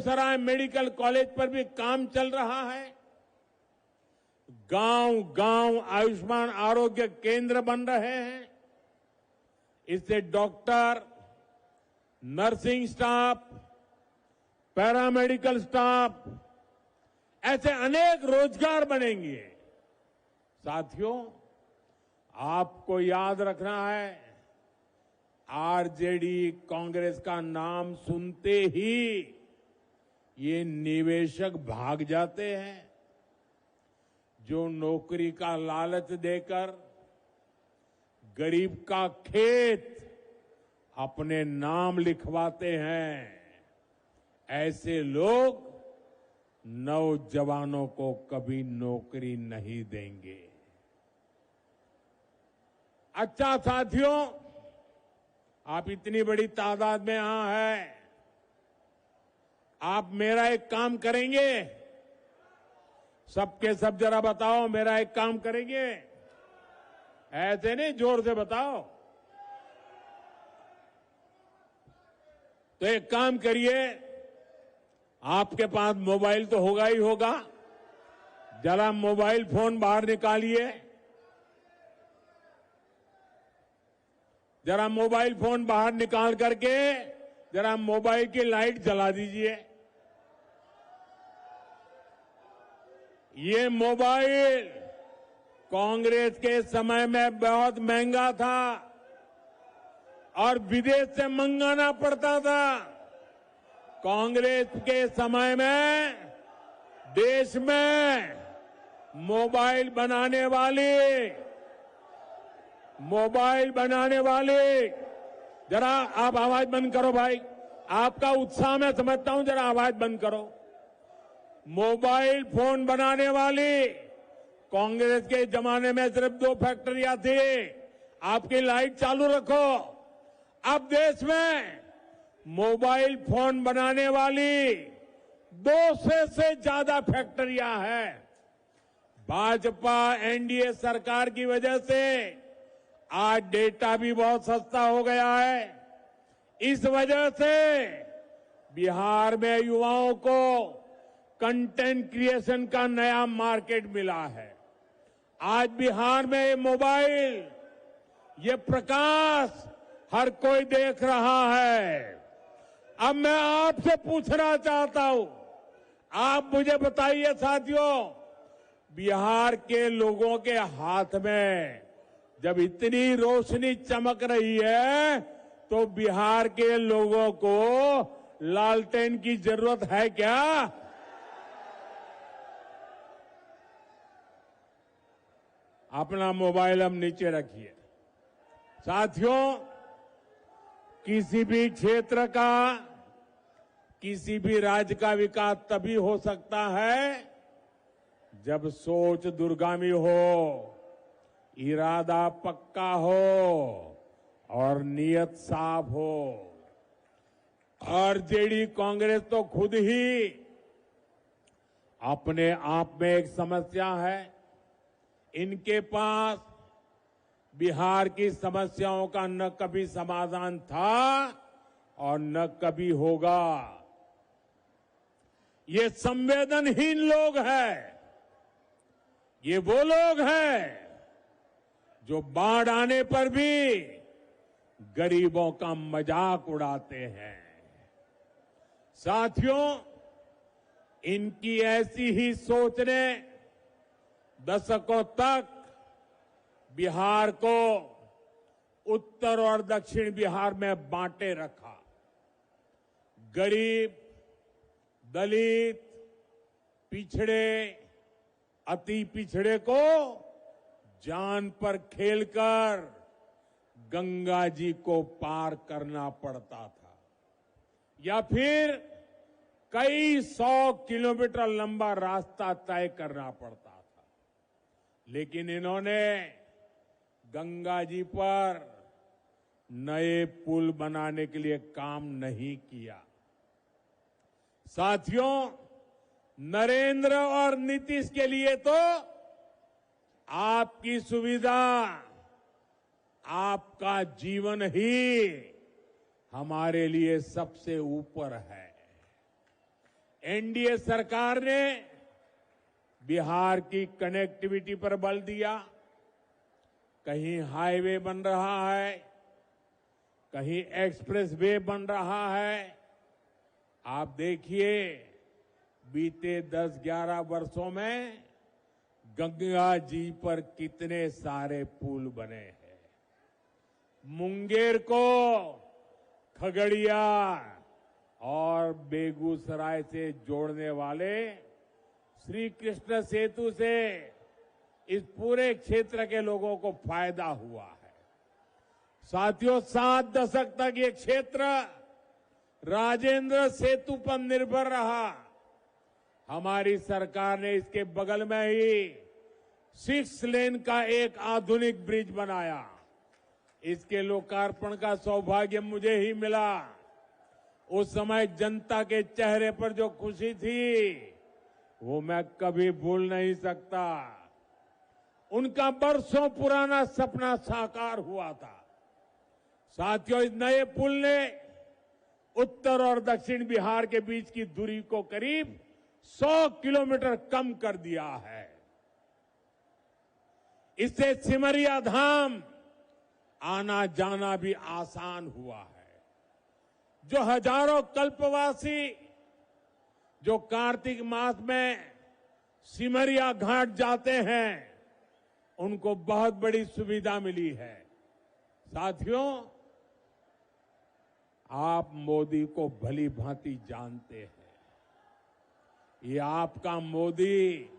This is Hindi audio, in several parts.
बेगूसराय मेडिकल कॉलेज पर भी काम चल रहा है। गांव गांव आयुष्मान आरोग्य केंद्र बन रहे हैं। इससे doctor, nursing staff, paramedical staff, ऐसे अनेक रोजगार बनेंगे। साथियों, आपको याद रखना है, आरजेडी कांग्रेस का नाम सुनते ही ये निवेशक भाग जाते हैं, जो नौकरी का लालच देकर गरीब का खेत अपने नाम लिखवाते हैं। ऐसे लोग नौजवानों को कभी नौकरी नहीं देंगे। अच्छा साथियों, आप इतनी बड़ी तादाद में यहां हैं, आप मेरा एक काम करेंगे? सबके सब जरा बताओ, मेरा एक काम करेंगे? ऐसे नहीं, जोर से बताओ। तो एक काम करिए, आपके पास मोबाइल तो होगा ही होगा, जरा मोबाइल फोन बाहर निकालिए। जरा मोबाइल फोन बाहर निकाल करके जरा मोबाइल की लाइट जला दीजिए। ये मोबाइल कांग्रेस के समय में बहुत महंगा था और विदेश से मंगाना पड़ता था। कांग्रेस के समय में देश में मोबाइल बनाने वाले, जरा आप आवाज बंद करो भाई, आपका उत्साह मैं समझता हूं, जरा आवाज बंद करो। मोबाइल फोन बनाने वाली कांग्रेस के जमाने में सिर्फ 2 फैक्ट्रियां थी। आपकी लाइट चालू रखो। अब देश में मोबाइल फोन बनाने वाली 200 से ज्यादा फैक्ट्रियां हैं। भाजपा एनडीए सरकार की वजह से आज डेटा भी बहुत सस्ता हो गया है। इस वजह से बिहार में युवाओं को कंटेंट क्रिएशन का नया मार्केट मिला है। आज बिहार में ये मोबाइल, ये प्रकाश हर कोई देख रहा है। अब मैं आपसे पूछना चाहता हूं, आप मुझे बताइए साथियों, बिहार के लोगों के हाथ में जब इतनी रोशनी चमक रही है तो बिहार के लोगों को लालटेन की जरूरत है क्या? अपना मोबाइल हम नीचे रखिए। साथियों, किसी भी क्षेत्र का, किसी भी राज्य का विकास तभी हो सकता है जब सोच दूरगामी हो, इरादा पक्का हो और नीयत साफ हो। आरजेडी कांग्रेस तो खुद ही अपने आप में एक समस्या है। इनके पास बिहार की समस्याओं का न कभी समाधान था और न कभी होगा। ये संवेदनहीन लोग हैं। ये वो लोग हैं जो बाढ़ आने पर भी गरीबों का मजाक उड़ाते हैं। साथियों, इनकी ऐसी ही सोच ने दशकों तक बिहार को उत्तर और दक्षिण बिहार में बांटे रखा। गरीब, दलित, पिछड़े, अति पिछड़े को जान पर खेलकर गंगा जी को पार करना पड़ता था या फिर कई 100 किलोमीटर लंबा रास्ता तय करना पड़ता था। लेकिन इन्होंने गंगा जी पर नए पुल बनाने के लिए काम नहीं किया। साथियों, नरेंद्र और नीतीश के लिए तो आपकी सुविधा, आपका जीवन ही हमारे लिए सबसे ऊपर है। एनडीए सरकार ने बिहार की कनेक्टिविटी पर बल दिया। कहीं हाईवे बन रहा है, कहीं एक्सप्रेस वे बन रहा है। आप देखिए, बीते 10-11 वर्षों में गंगा जी पर कितने सारे पुल बने हैं। मुंगेर को खगड़िया और बेगूसराय से जोड़ने वाले श्री कृष्ण सेतु से इस पूरे क्षेत्र के लोगों को फायदा हुआ है। साथियों, 7 दशक तक ये क्षेत्र राजेंद्र सेतु पर निर्भर रहा। हमारी सरकार ने इसके बगल में ही 6 लेन का एक आधुनिक ब्रिज बनाया। इसके लोकार्पण का सौभाग्य मुझे ही मिला। उस समय जनता के चेहरे पर जो खुशी थी, वो मैं कभी भूल नहीं सकता। उनका बरसों पुराना सपना साकार हुआ था। साथियों, इस नए पुल ने उत्तर और दक्षिण बिहार के बीच की दूरी को करीब 100 किलोमीटर कम कर दिया है। इससे सिमरिया धाम आना जाना भी आसान हुआ है। जो हजारों कल्पवासी जो कार्तिक मास में सिमरिया घाट जाते हैं, उनको बहुत बड़ी सुविधा मिली है। साथियों, आप मोदी को भली भांति जानते हैं। ये आपका मोदी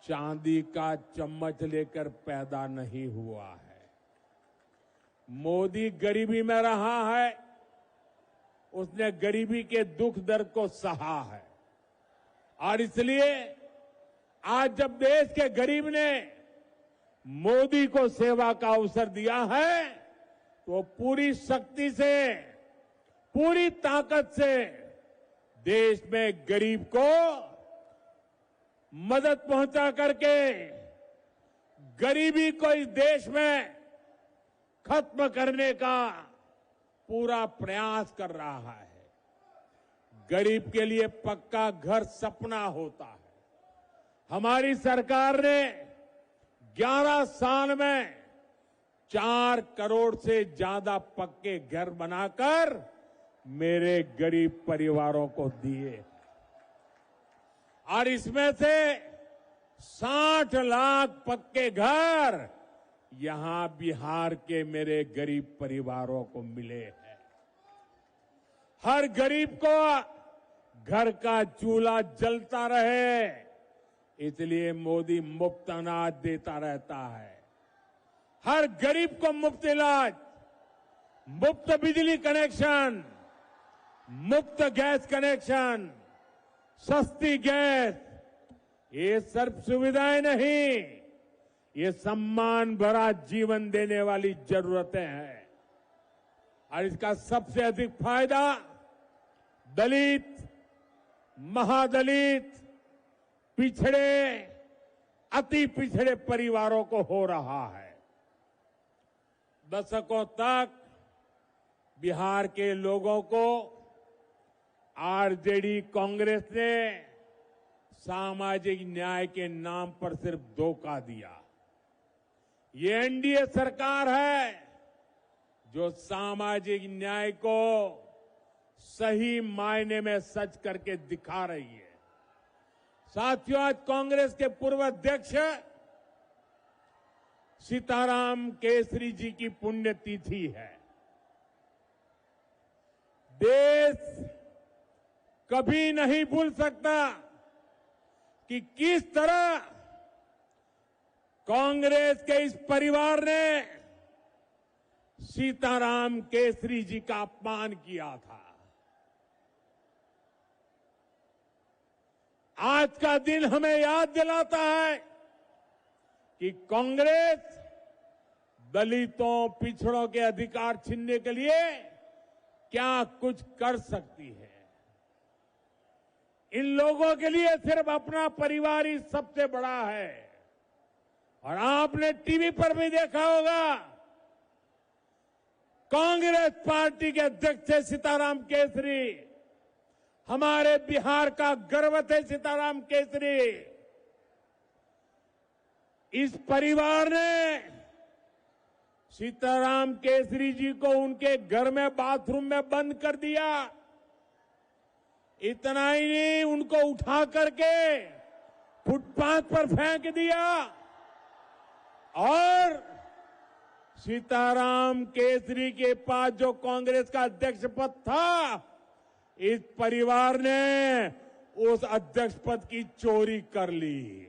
चांदी का चम्मच लेकर पैदा नहीं हुआ है। मोदी गरीबी में रहा है, उसने गरीबी के दुख दर्द को सहा है। और इसलिए आज जब देश के गरीब ने मोदी को सेवा का अवसर दिया है, तो पूरी शक्ति से, पूरी ताकत से देश में गरीब को मदद पहुंचा करके गरीबी को इस देश में खत्म करने का पूरा प्रयास कर रहा है। गरीब के लिए पक्का घर सपना होता है। हमारी सरकार ने 11 साल में 4 करोड़ से ज्यादा पक्के घर बनाकर मेरे गरीब परिवारों को दिए। और इसमें से 60 लाख पक्के घर यहां बिहार के मेरे गरीब परिवारों को मिले हैं। हर गरीब को घर का चूल्हा जलता रहे, इसलिए मोदी मुफ्त अनाज देता रहता है। हर गरीब को मुफ्त इलाज, मुफ्त बिजली कनेक्शन, मुफ्त गैस कनेक्शन, सस्ती गैस, ये सब सुविधाएं नहीं, ये सम्मान भरा जीवन देने वाली जरूरतें हैं। और इसका सबसे अधिक फायदा दलित, महादलित, पिछड़े, अति पिछड़े परिवारों को हो रहा है। दशकों तक बिहार के लोगों को आरजेडी कांग्रेस ने सामाजिक न्याय के नाम पर सिर्फ धोखा दिया। ये एनडीए सरकार है जो सामाजिक न्याय को सही मायने में सच करके दिखा रही है। साथियों, आज कांग्रेस के पूर्व अध्यक्ष सीताराम केसरी जी की पुण्यतिथि है। देश कभी नहीं भूल सकता कि किस तरह कांग्रेस के इस परिवार ने सीताराम केसरी जी का अपमान किया था। आज का दिन हमें याद दिलाता है कि कांग्रेस दलितों, पिछड़ों के अधिकार छीनने के लिए क्या कुछ कर सकती है। इन लोगों के लिए सिर्फ अपना परिवार ही सबसे बड़ा है। और आपने टीवी पर भी देखा होगा, कांग्रेस पार्टी के अध्यक्ष सीताराम केसरी हमारे बिहार का गर्व थे सीताराम केसरी। इस परिवार ने सीताराम केसरी जी को उनके घर में बाथरूम में बंद कर दिया। इतना ही नहीं, उनको उठा करके फुटपाथ पर फेंक दिया और सीताराम केसरी के पास जो कांग्रेस का अध्यक्ष पद था, इस परिवार ने उस अध्यक्ष पद की चोरी कर ली।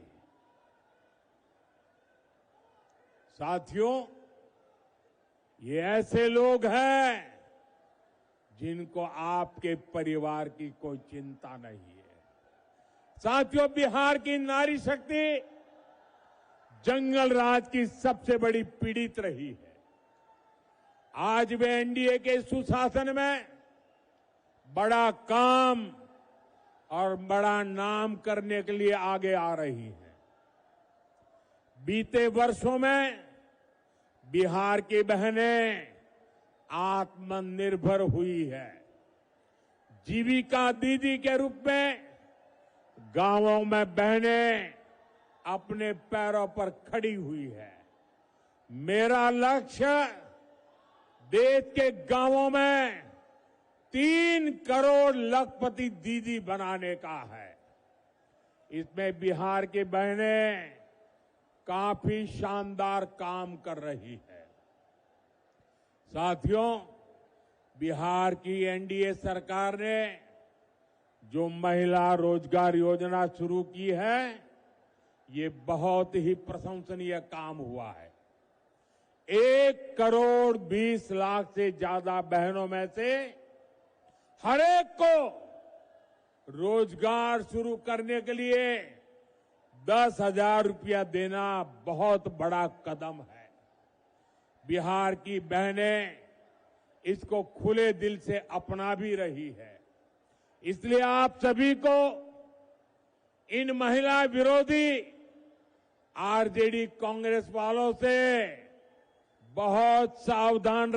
साथियों, ये ऐसे लोग हैं जिनको आपके परिवार की कोई चिंता नहीं है। साथियों, बिहार की नारी शक्ति जंगल राज की सबसे बड़ी पीड़ित रही है। आज वे एनडीए के सुशासन में बड़ा काम और बड़ा नाम करने के लिए आगे आ रही है। बीते वर्षों में बिहार की बहनें आत्मनिर्भर हुई है। जीविका दीदी के रूप में गांवों में बहनें अपने पैरों पर खड़ी हुई है। मेरा लक्ष्य देश के गांवों में 3 करोड़ लखपति दीदी बनाने का है। इसमें बिहार की बहनें काफी शानदार काम कर रही है। साथियों, बिहार की एनडीए सरकार ने जो महिला रोजगार योजना शुरू की है, ये बहुत ही प्रशंसनीय काम हुआ है। 1 करोड़ 20 लाख से ज्यादा बहनों में से हर एक को रोजगार शुरू करने के लिए 10,000 रुपया देना बहुत बड़ा कदम है। बिहार की बहनें इसको खुले दिल से अपना भी रही है। इसलिए आप सभी को इन महिला विरोधी आरजेडी कांग्रेस वालों से बहुत सावधान